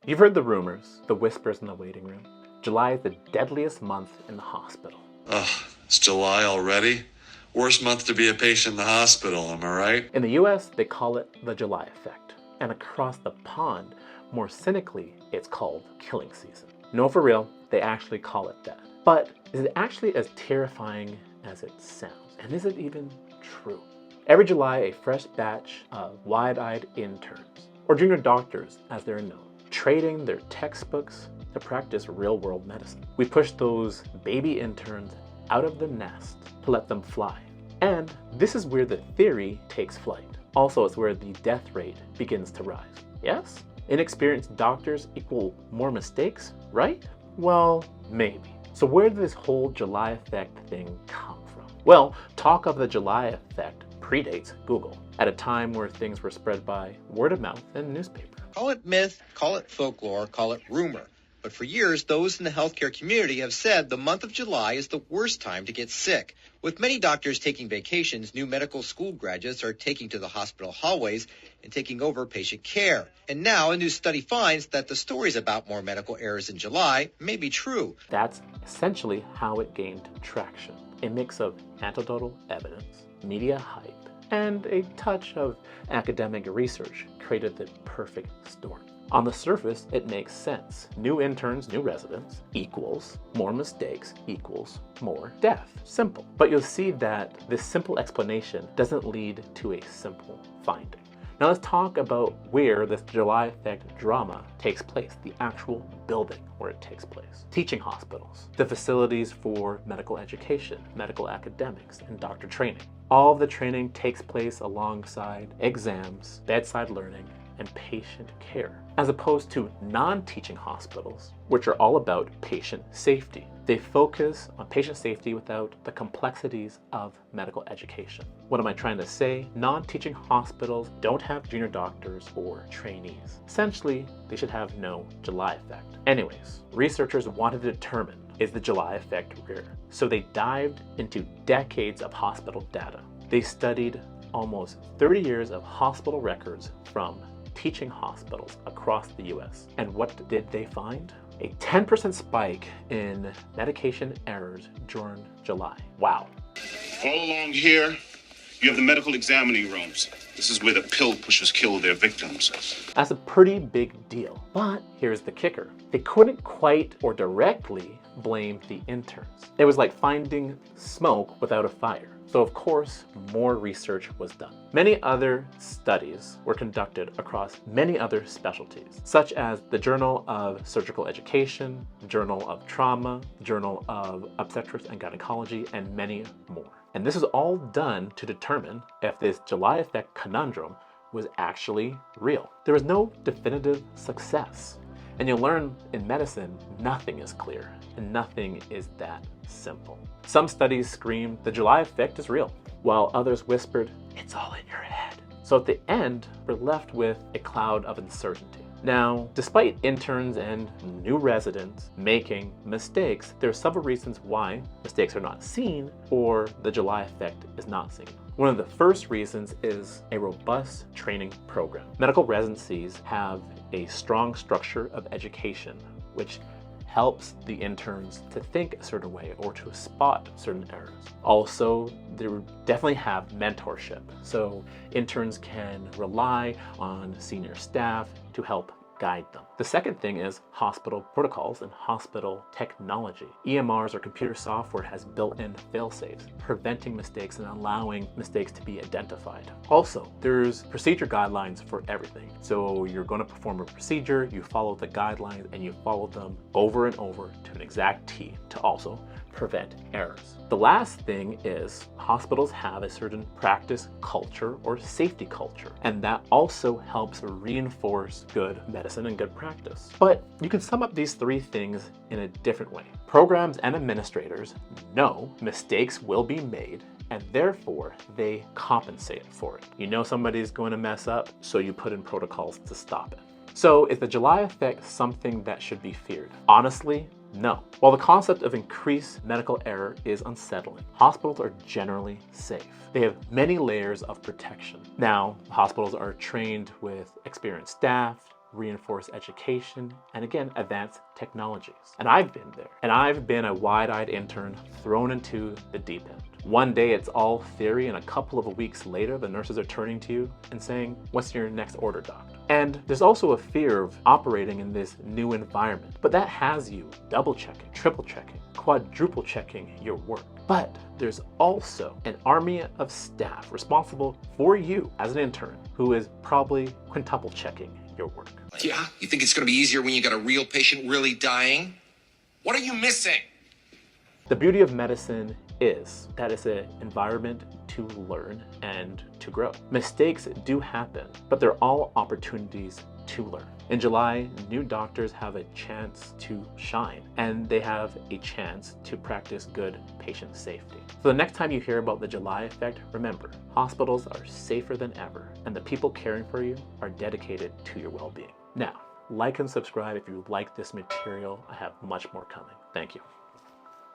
You've heard the rumors, the whispers in the waiting room. July is the deadliest month in the hospital. Ugh, it's July already? Worst month to be a patient in the hospital, am I right? In the US, they call it the July effect. And across the pond, more cynically, it's called killing season. No, for real, they actually call it that. But is it actually as terrifying as it sounds? And is it even true? Every July, a fresh batch of wide-eyed interns, or junior doctors as they're known, trading their textbooks to practice real-world medicine. We push those baby interns out of the nest to let them fly. And this is where the theory takes flight. Also, it's where the death rate begins to rise. Yes? Inexperienced doctors equal more mistakes, right? Well, maybe. So where did this whole July effect thing come from? Well, talk of the July effect predates Google, at a time where things were spread by word of mouth and newspaper. Call it myth, call it folklore, call it rumor. But for years, those in the healthcare community have said the month of July is the worst time to get sick. With many doctors taking vacations, new medical school graduates are taking to the hospital hallways and taking over patient care. And now a new study finds that the stories about more medical errors in July may be true. That's essentially how it gained traction. A mix of anecdotal evidence, media hype, and a touch of academic research created the perfect story. On the surface, it makes sense. New interns, new residents equals more mistakes equals more death. Simple. But you'll see that this simple explanation doesn't lead to a simple finding. Now let's talk about where this July effect drama takes place, the actual building where it takes place. Teaching hospitals, the facilities for medical education, medical academics, and doctor training. All of the training takes place alongside exams, bedside learning, and patient care, as opposed to non-teaching hospitals, which are all about patient safety. They focus on patient safety without the complexities of medical education. What am I trying to say? Non-teaching hospitals don't have junior doctors or trainees. Essentially, they should have no July effect. Anyways, researchers wanted to determine, is the July effect real? So they dived into decades of hospital data. They studied almost 30 years of hospital records from teaching hospitals across the US. And what did they find? A 10% spike in medication errors during July. Wow. All along here, you have the medical examining rooms. This is where the pill pushers kill their victims. That's a pretty big deal. But here's the kicker. They couldn't quite or directly blame the interns. It was like finding smoke without a fire. So of course, more research was done. Many other studies were conducted across many other specialties, such as the Journal of Surgical Education, Journal of Trauma, Journal of Obstetrics and Gynecology, and many more. And this is all done to determine if this July effect conundrum was actually real. There was no definitive success. And you'll learn in medicine, nothing is clear and nothing is that simple. Some studies screamed the July effect is real, while others whispered, it's all in your head. So at the end, we're left with a cloud of uncertainty. Now, despite interns and new residents making mistakes, there are several reasons why mistakes are not seen or the July effect is not seen. One of the first reasons is a robust training program. Medical residencies have a strong structure of education, which helps the interns to think a certain way or to spot certain errors. Also, they definitely have mentorship, so interns can rely on senior staff to help guide them. The second thing is hospital protocols and hospital technology. EMRs or computer software has built-in fail-safes, preventing mistakes and allowing mistakes to be identified. Also, there's procedure guidelines for everything. So you're going to perform a procedure, you follow the guidelines, and you follow them over and over to an exact T to also prevent errors. The last thing is hospitals have a certain practice culture or safety culture, and that also helps reinforce good medicine and good practice. But you can sum up these three things in a different way. Programs and administrators know mistakes will be made, and therefore they compensate for it. You know somebody's going to mess up, so you put in protocols to stop it. So is the July effect something that should be feared? Honestly, no. While the concept of increased medical error is unsettling, hospitals are generally safe. They have many layers of protection. Now, hospitals are trained with experienced staff, reinforce education, and again, advance technologies. And I've been there. And I've been a wide-eyed intern thrown into the deep end. One day it's all theory, and a couple of weeks later, the nurses are turning to you and saying, "What's your next order, doctor?" And there's also a fear of operating in this new environment, but that has you double-checking, triple-checking, quadruple-checking your work. But there's also an army of staff responsible for you as an intern who is probably quintuple-checking your work. Yeah? You think it's going to be easier when you got a real patient really dying? What are you missing? The beauty of medicine is that it's an environment to learn and to grow. Mistakes do happen, but they're all opportunities to learn. In July, new doctors have a chance to shine, and they have a chance to practice good patient safety. So the next time you hear about the July effect, remember, hospitals are safer than ever, and the people caring for you are dedicated to your well-being. Now, like and subscribe if you like this material. I have much more coming. Thank you.